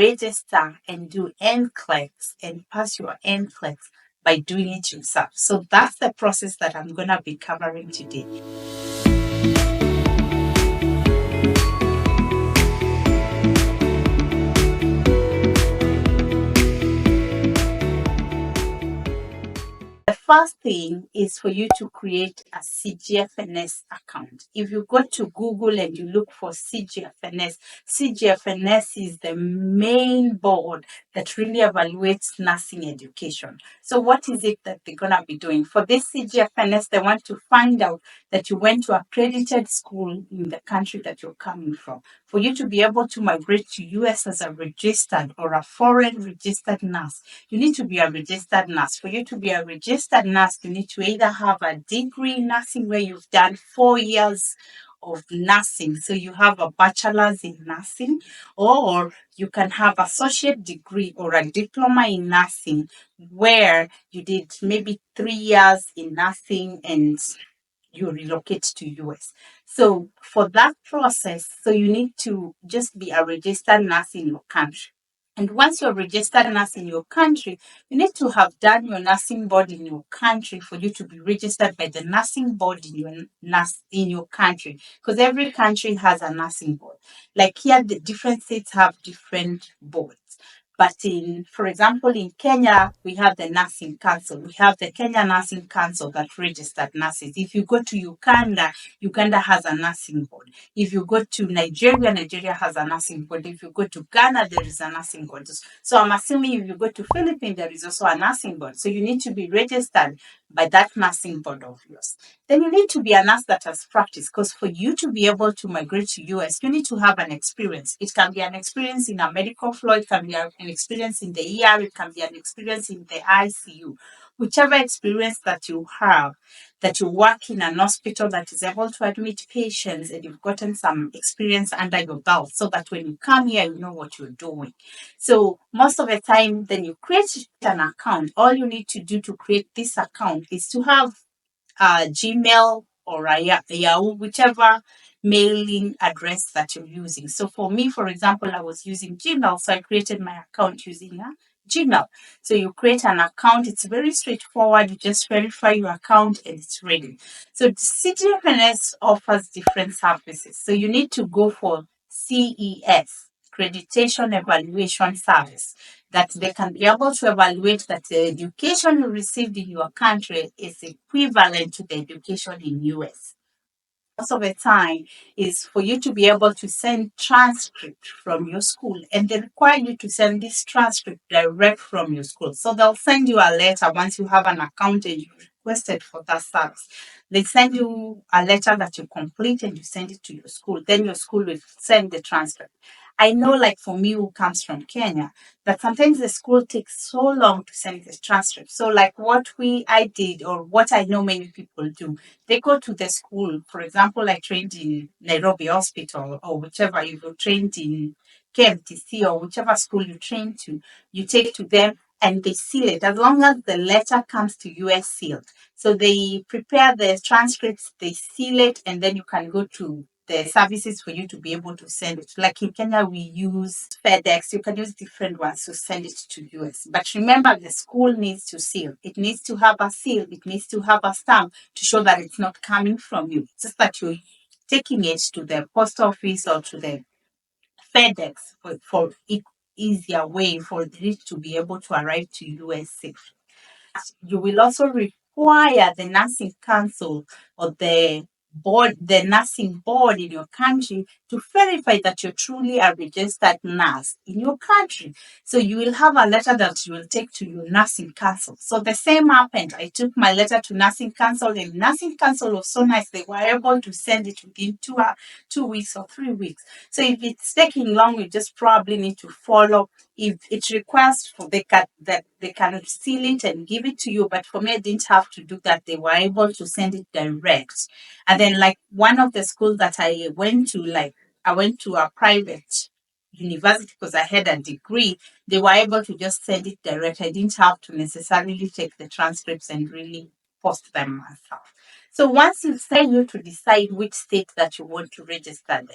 register and do NCLEX and pass your NCLEX by doing it yourself. So that's the process that I'm going to be covering today. The first thing is for you to create a CGFNS account. If you go to Google and you look for CGFNS, CGFNS is the main board that really evaluates nursing education. So what is it that they're going to be doing? For this CGFNS, they want to find out that you went to accredited school in the country that you're coming from. For you to be able to migrate to US as a registered or a foreign registered nurse, you need to be a registered nurse. For you to be a registered nurse, you need to either have a degree in nursing where you've done 4 years of nursing. So you have a bachelor's in nursing, or you can have associate degree or a diploma in nursing where you did maybe 3 years in nursing and you relocate to US. So for that process, so you need to just be a registered nurse in your country. And once you're a registered nurse in your country, you need to have done your nursing board in your country for you to be registered by the nursing board in your country. Because every country has a nursing board. Like here, the different states have different boards. But for example, in Kenya, we have the Nursing Council. We have the Kenya Nursing Council that registered nurses. If you go to Uganda, Uganda has a nursing board. If you go to Nigeria, Nigeria has a nursing board. If you go to Ghana, there is a nursing board. So I'm assuming if you go to Philippines, there is also a nursing board. So you need to be registered by that nursing board of yours. Then you need to be a nurse that has practice, because for you to be able to migrate to US, you need to have an experience. It can be an experience in a medical floor, it can be an experience in the ER, it can be an experience in the ICU. Whichever experience that you have, that you work in an hospital that is able to admit patients and you've gotten some experience under your belt so that when you come here, you know what you're doing. So most of the time, then you create an account. All you need to do to create this account is to have Gmail or a Yahoo, whichever mailing address that you're using. So for me, for example, I was using Gmail, so I created my account using Gmail. So you create an account. It's very straightforward. You just verify your account and it's ready. So CGFNS offers different services. So you need to go for CES, Accreditation Evaluation Service, that they can be able to evaluate that the education you received in your country is equivalent to the education in US. Most of the time is for you to be able to send transcript from your school, and they require you to send this transcript direct from your school. So they'll send you a letter once you have an account and you requested for that service. They send you a letter that you complete and you send it to your school. Then your school will send the transcript. I know, like for me who comes from Kenya, that sometimes the school takes so long to send the transcript. So like I did, or what I know many people do, they go to the school. For example, I trained in Nairobi Hospital or whichever, you trained in KMTC or whichever school you train to, you take to them and they seal it as long as the letter comes to US sealed. So they prepare the transcripts, they seal it, and then you can go to the services for you to be able to send it. Like in Kenya, we use FedEx. You can use different ones to send it to US. But remember, the school needs to seal. It needs to have a seal. It needs to have a stamp to show that it's not coming from you. It's just that you're taking it to the post office or to the FedEx for easier way for it to be able to arrive to US safely. You will also require the nursing council or the nursing board in your country to verify that you're truly a registered nurse in your country. So you will have a letter that you will take to your nursing council. So the same happened. I took my letter to nursing council, and nursing council was so nice. They were able to send it within 2 weeks or 3 weeks. So if it's taking long, you just probably need to follow. If it requires for that they can seal it and give it to you, but for me, I didn't have to do that. They were able to send it direct. And then, like one of the schools that I went to, like I went to a private university because I had a degree. They were able to just send it direct. I didn't have to necessarily take the transcripts and really post them myself. So once you say you to decide which state that you want to register them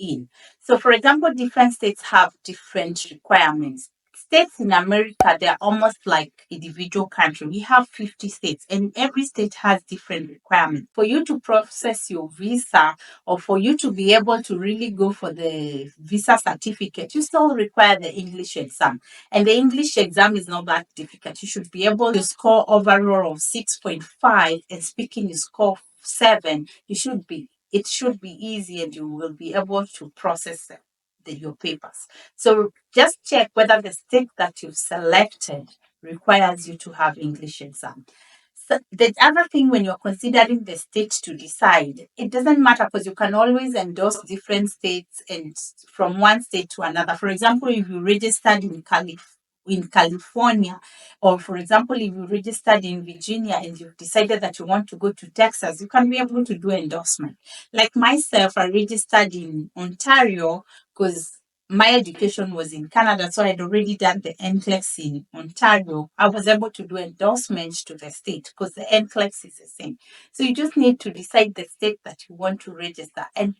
in. So, for example, different states have different requirements. States in America, they're almost like individual country. We have 50 states, and every state has different requirements. For you to process your visa, or for you to be able to really go for the visa certificate, you still require the English exam. And the English exam is not that difficult. You should be able to score overall of 6.5, and speaking you score 7. It should be easy, and you will be able to process your papers. So just check whether the state that you've selected requires you to have English exam. So the other thing, when you're considering the state to decide, it doesn't matter, because you can always endorse different states and from one state to another. For example, if you registered in California, or for example, if you registered in Virginia and you've decided that you want to go to Texas, you can be able to do endorsement. Like myself, I registered in Ontario because my education was in Canada, so I'd already done the NCLEX in Ontario. I was able to do endorsements to the state because the NCLEX is the same. So you just need to decide the state that you want to register. And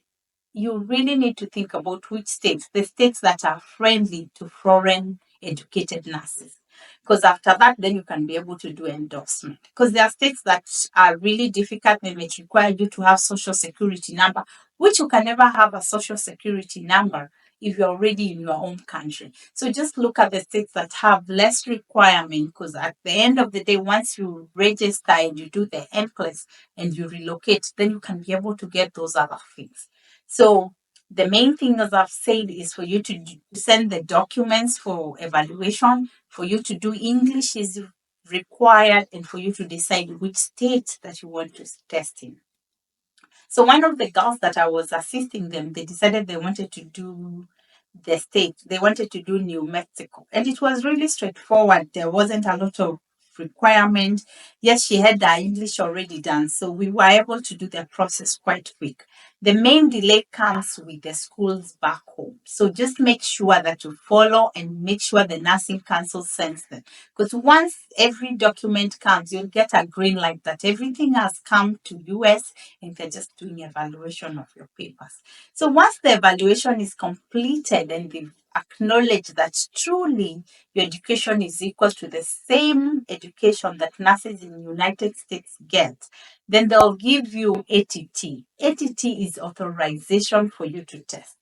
you really need to think about which states, the states that are friendly to foreign educated nurses. Because after that, then you can be able to do endorsement. Because there are states that are really difficult and which require you to have social security number, which you can never have a social security number if you're already in your own country. So just look at the states that have less requirement, because at the end of the day, once you register and you do the NCLEX and you relocate, then you can be able to get those other things. So the main thing, as I've said, is for you to send the documents for evaluation, for you to do English is required, and for you to decide which state that you want to test in. So one of the girls that I was assisting them, they decided they wanted to do the state. They wanted to do New Mexico. And it was really straightforward. There wasn't a lot of requirement. Yes, she had her English already done. So we were able to do the process quite quick. The main delay comes with the schools back home. So just make sure that you follow and make sure the nursing council sends them. Because once every document comes, you'll get a green light that everything has come to US and they're just doing evaluation of your papers. So once the evaluation is completed and they've acknowledged that truly your education is equal to the same education that nurses in the United States get, then they'll give you ATT. ATT is authorization for you to test.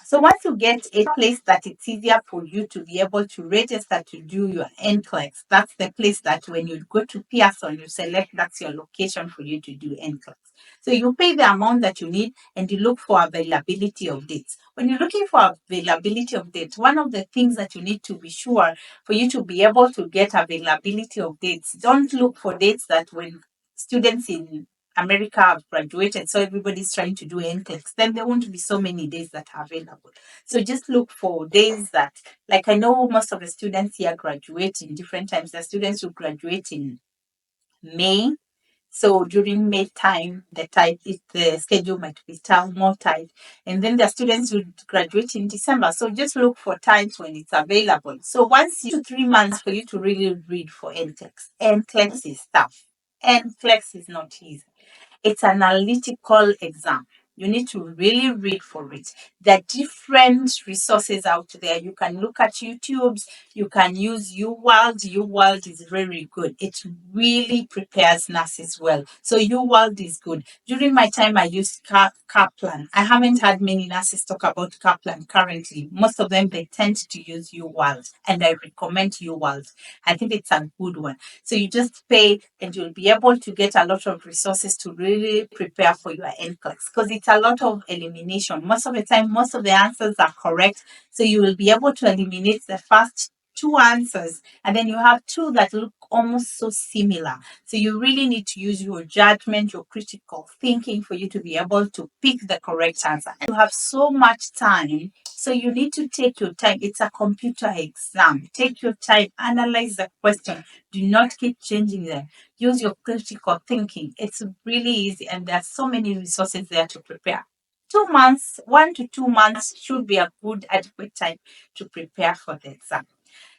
So once you get a place that it's easier for you to be able to register to do your NCLEX, that's the place that when you go to Pearson, you select that's your location for you to do NCLEX. So you pay the amount that you need and you look for availability of dates. When you're looking for availability of dates, one of the things that you need to be sure for you to be able to get availability of dates, don't look for dates that when students in America have graduated, so everybody's trying to do NCLEX, then there won't be so many days that are available. So just look for days that, like I know most of the students here graduate in different times. The students who graduate in May. So during May time, the schedule might be more tight. And then the students will graduate in December. So just look for times when it's available. So once you 3 months for you to really read for NCLEX. NCLEX is tough. NCLEX is not easy. It's an analytical exam. You need to really read for it. There are different resources out there. You can look at YouTube's, you can use UWorld. UWorld is very good. It really prepares nurses well. So UWorld is good. During my time, I used Kaplan. I haven't had many nurses talk about Kaplan currently. Most of them, they tend to use UWorld, and I recommend UWorld. I think it's a good one. So you just pay and you'll be able to get a lot of resources to really prepare for your NCLEX, because it's a lot of elimination. Most of the time, most of the answers are correct. So you will be able to eliminate the first two answers, and then you have two that look almost so similar. So you really need to use your judgment, your critical thinking for you to be able to pick the correct answer. And you have so much time, so you need to take your time. It's a computer exam. Take your time, analyze the question. Do not keep changing them. Use your critical thinking. It's really easy, and there are so many resources there to prepare. 2 months, 1 to 2 months should be a good adequate time to prepare for the exam.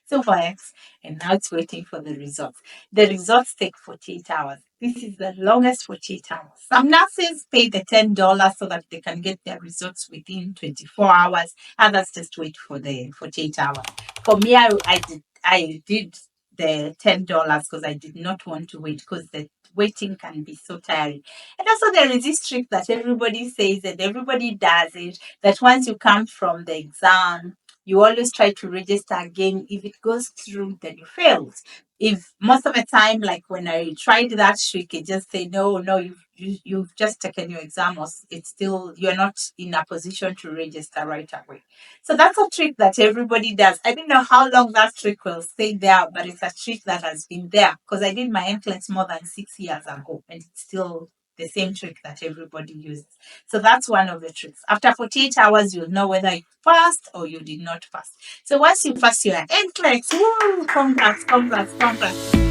So works, and now it's waiting for the results. The results take 48 hours. This is the longest 48 hours. Some nurses pay the $10 so that they can get their results within 24 hours. Others just wait for the 48 hours. For me, I did the $10 because I did not want to wait because the waiting can be so tiring. And also there is this trick that everybody says and everybody does it, that once you come from the exam, you always try to register again. If it goes through, then you failed. If most of the time, like when I tried that trick, it just say no, you've just taken your exam, or it's still you're not in a position to register right away. So that's a trick that everybody does. I don't know how long that trick will stay there, but it's a trick that has been there because I did my NCLEX more than 6 years ago, and it's still the same trick that everybody uses. So that's one of the tricks. After 48 hours, you'll know whether you passed or you did not pass. So once you pass your NCLEX, woo, congrats, congrats, congrats.